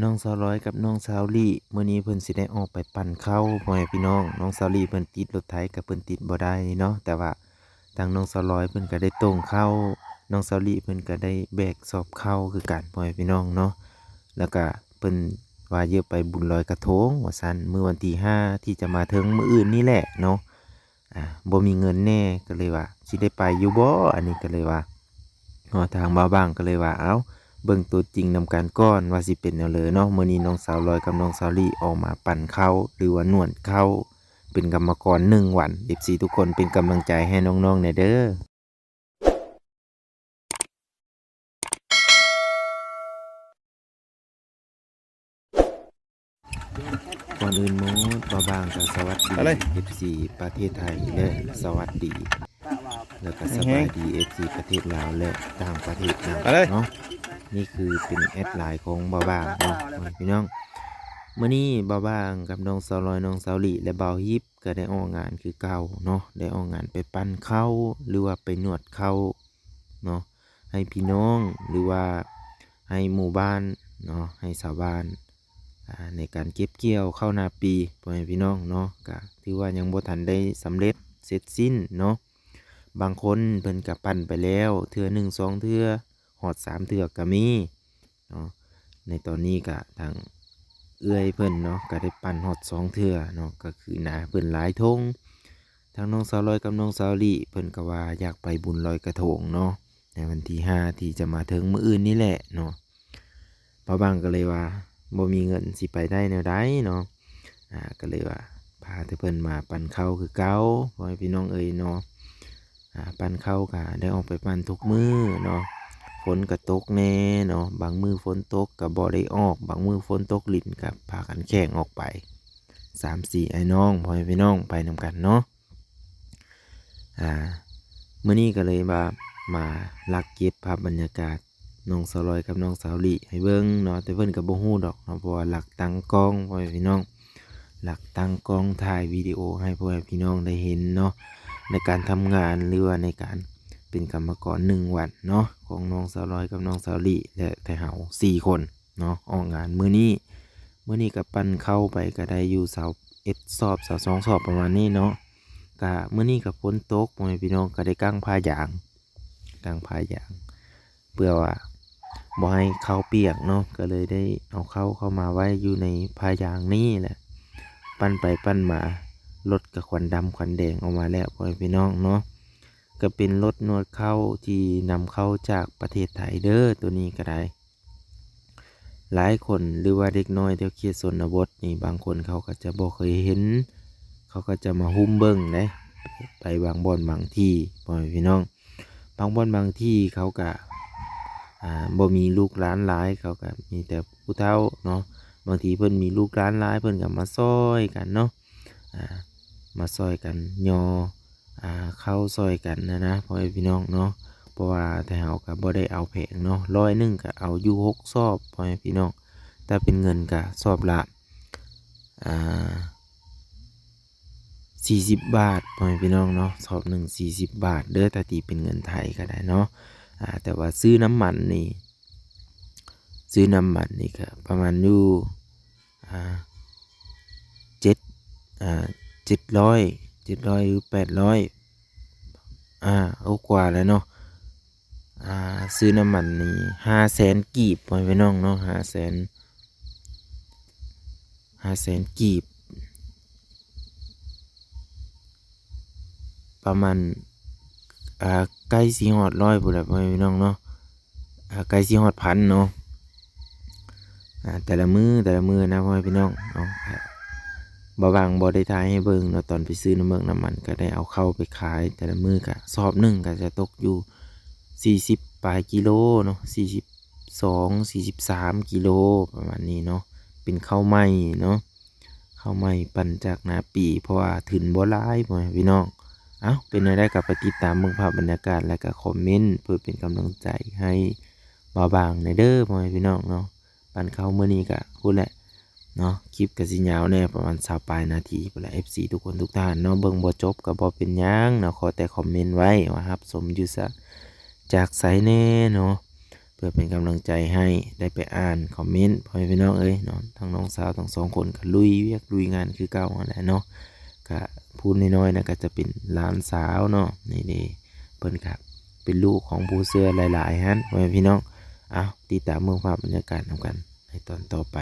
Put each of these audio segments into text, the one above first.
น้องสาวร้อยกับน้องสาวลี่มื้อนี้เพิ่นสิได้ออกไปปั่นข้าวพ่อแม่พี่น้องน้องสาวลี่เพิ่นติดรถไถกับเพิ่นติดบ่ได้เนาะแต่ว่าทางน้องสาวร้อยเพิ่นก็ได้ต้งข้าวน้องสาวลี่เพิ่นก็ได้แบกสอบข้าวคือกันพ่อแม่พี่น้องเนาะแล้วก็เพิ่นว่าเยอะไปบุญลอยกระทงว่าซั่นมื้อวันที่5ที่จะมาถึงมื้ออื่นนี่แหละเนาะบ่มีเงินแน่ก็เลยว่าสิได้ไปอยู่บ่อันนี้ก็เลยว่าทางบ่าวบ้างก็เลยว่าเอ้า เบิ่งตัวจริงนำกันก้อนว่าสิเป็นแนวเลยเนาะมื้อนี้น้องสาวลอยกับน้องสาวลี่ออกมาปั่นข้าวหรือว่านวดข้าวเป็นกรรมกร1วัน FC ทุกคนเป็นกำลังใจให้น้องๆหน่อยเด้อก่อนอื่นหมดบ่บางก็สวัสดี อะไร FC ประเทศไทยและสวัสดีแล้วก็สบายดี FC ประเทศลาวและต่างประเทศนำ อะไร เนาะนี่คือเป็นแอดไลน์ของบ่บางเนาะพี่น้อง มื้อนี้บ่าวบ้างกับน้องสาวลอยน้องสาวหลีและบ่าวฮิปก็ได้ออกงานคือเก่าเนาะได้ออกงานไปปั้นข้าวหรือว่าไปนวดข้าวเนาะให้พี่น้องหรือว่าให้หมู่บ้านเนาะให้ชาวบ้านในการเก็บเกี่ยวข้าวนาปีพ่อแม่พี่น้องเนาะก็ถือว่ายังบ่ทันได้สำเร็จเสร็จสิ้นเนาะบางคนเพิ่นก็ปั้นไปแล้วเทื่อ1 2เทื่อฮอด3เทื่อก็มีเนาะในตอนนี้ก็ทาง เอื้อยเพิ่นเนาะก็ได้ปั่นฮอด2เทื่อเนาะก็คือหน้าเพิ่นหลายธงทั้งน้องสาวลอยกับน้องสาวลี่เพิ่นก็ว่าอยากไปบุญลอยกระทงเนาะในวันที่5ที่จะมาถึงมื้ออื่นนี่แหละเนาะพ่อบางก็เลยว่าบ่มีเงินสิไปได้แนวใดเนาะก็เลยว่าพาแต่เพิ่นมาปั่นข้าวคือเก่าพ่อแม่พี่น้องเอ๋ยเนาะปั่นข้าวก็ได้ออกไปปั่นทุกมื้อเนาะ ฝนก็ตกแน่เนาะบางมือฝนตกก็บ่ได้ออกบางมือฝนตกลิ้นก็พากันแข่งออกไป3-4ไอ้น้องพ่อแม่พี่น้องไปนำกันเนาะอ่ามื้อนี้ก็เลยมาลักเก็บภาพบรรยากาศน้องสาวลอยกับน้องสาวลี่ให้เบิ่งเนาะแต่เพิ่นก็บ่ฮู้ดอกเนาะเพราะว่าลักตั้งกล้องพ่อแม่พี่น้องลักตั้งกล้องถ่ายวิดีโอให้พ่อแม่พี่น้องได้เห็นเนาะในการทำงานหรือว่าในการ เป็นกรรมกร1 วันเนาะของน้องสาวร้อยกับน้องสาวลี่และแต่เฮา4 คนเนาะออกงานมื้อนี้ก็ปั้นเข้าไปก็ได้อยู่เสา1 สอบเสา2 สอบประมาณนี้เนาะก็มื้อนี้ก็ฝนตกพ่อแม่พี่น้องก็ได้กางผ้ายางเพื่อว่าบ่ให้ข้าวเปียกเนาะก็เลยได้เอาเข้ามาไว้อยู่ในผ้ายางนี่แหละปั้นไปปั้นมารถก็ควันดำควันแดงออกมาแล้วพ่อแม่พี่น้องเนาะ ก็เป็นรถนวดเข้าที่นำเข้าจากประเทศไทยเด้อตัวนี้ก็ได้หลายคนหรือว่าเด็กน้อยแถวเขตชนบทนี่บางคนเขาก็จะบ่เคยเห็นเขาก็จะมาหุ้มเบิ่งเด้ไปบางบ่อนบางที่พ่อแม่พี่น้องบางบ่อนบางที่เขาก็บ่มีลูกหลานหลายเขาก็มีแต่ผู้เฒ่าเนาะบางทีเพิ่นมีลูกหลานหลายเพิ่นก็มาซอยกันเนาะอ่ามาซอยกันย่อ เข้าซอยกันนะพ่อแม่พี่น้องเนาะเพราะว่าแต่เฮาก็บ่ได้เอาแพงเนาะ100ก็เอาอยู่6ซอบพ่อแม่พี่น้องถ้าเป็นเงินก็ซอบละอ่า40 บาทพ่อแม่พี่น้องเนาะซอบหนึ่ง40 บาทเด้อถ้าตีเป็นเงินไทยก็ได้เนาะแต่ว่าซื้อน้ำมันนี่ก็ประมาณอยู่อ่า7700หรือ800เอากว่าแล้วเนาะซื้อน้ำมันนี่500,000กีบพ่อแม่พี่น้องเนาะ500,000กีบประมาณใกล้สิฮอด100พุ่นแหละพ่อแม่พี่น้องเนาะใกล้สิฮอดพันเนาะแต่ละมื้อนะพ่อแม่พี่น้องเนาะบ่บางบ่ได้ถ่ายให้เบิ่งเนาะตอนไปซื้อน้ำมันก็ได้เอาเข้าไปขายแต่ละมื้อก็ซอบหนึ่งก็จะตกอยู่40ปลายกิโลเนาะ42-43กิโลประมาณนี้เนาะเป็นข้าวไหม้เนาะข้าวไหม้ปั่นจากนาปีเพราะว่าถึงบ่หลายพ่อแม่พี่น้องเป็นจั่งใดก็ไปติดตามเบิ่งภาพบรรยากาศแล้วก็คอมเมนต์เพื่อเป็นกำลังใจให้บ่าวบางในเด้อพ่อแม่พี่น้องเนาะปั่นข้าวมื้อนี้ก็พูดแหละเนาะคลิปก็สิยาวแน่ประมาณ20ปลายนาทีพุ่นแหละ FC ทุกคนทุกท่านเนาะเบิ่งบ่จบก็บ่เป็นหยังเนาะขอแต่คอมเมนต์ไว้ว่ารับชมอยู่ซะจากไสแน่เนาะ เพื่อเป็นกำลังใจให้ได้ไปอ่านคอมเมนต์พ่อแม่พี่น้องเอ้ยเนาะทั้งน้องสาวทั้ง2คนก็ลุยเวียกลุยงานคือเก่านั่นแหละเนาะก็พูดน้อยๆนะก็จะเป็นหลานสาวเนาะนี่เด้เพิ่นก็เป็นลูกของผู้เสื้อหลายๆหั่นพ่อแม่พี่น้องติดตามเบิ่งภาพบรรยากาศนํกันในตอนต่อไป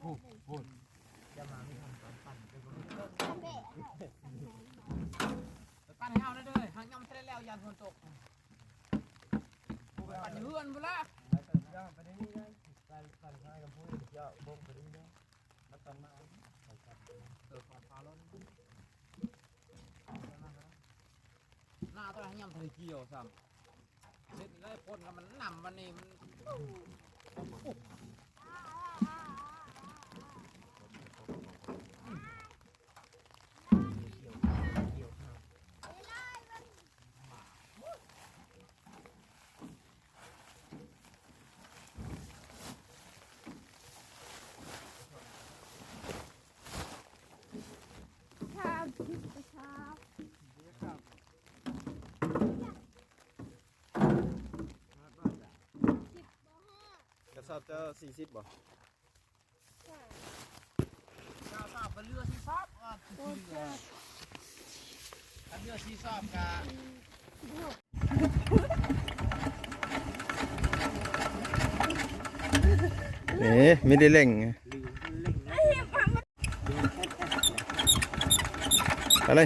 จะมาไม่ทำการปั่นไปบ่ ปั่นให้เฮาได้เด้อหางยำเสร็จแล้วยันฝนตกปั่นเฮือนพุ่นละ ไปได้นี่ได้ปั่นข้าวกับพูดเยอะบ่งไปได้นี่แล้วตอนมา ก่อนฟ้าร้อนหน้าตัวหางยำทะเลเกี่ยวซ้ำเสร็จแล้วพ่นแล้วมันนำมันนี่มันกระสอบเจ้า40บ่ ข้าวสอบเป็นเรือซีซอบอันเรือซีซอบกะ ไม่ได้เล่งอะไร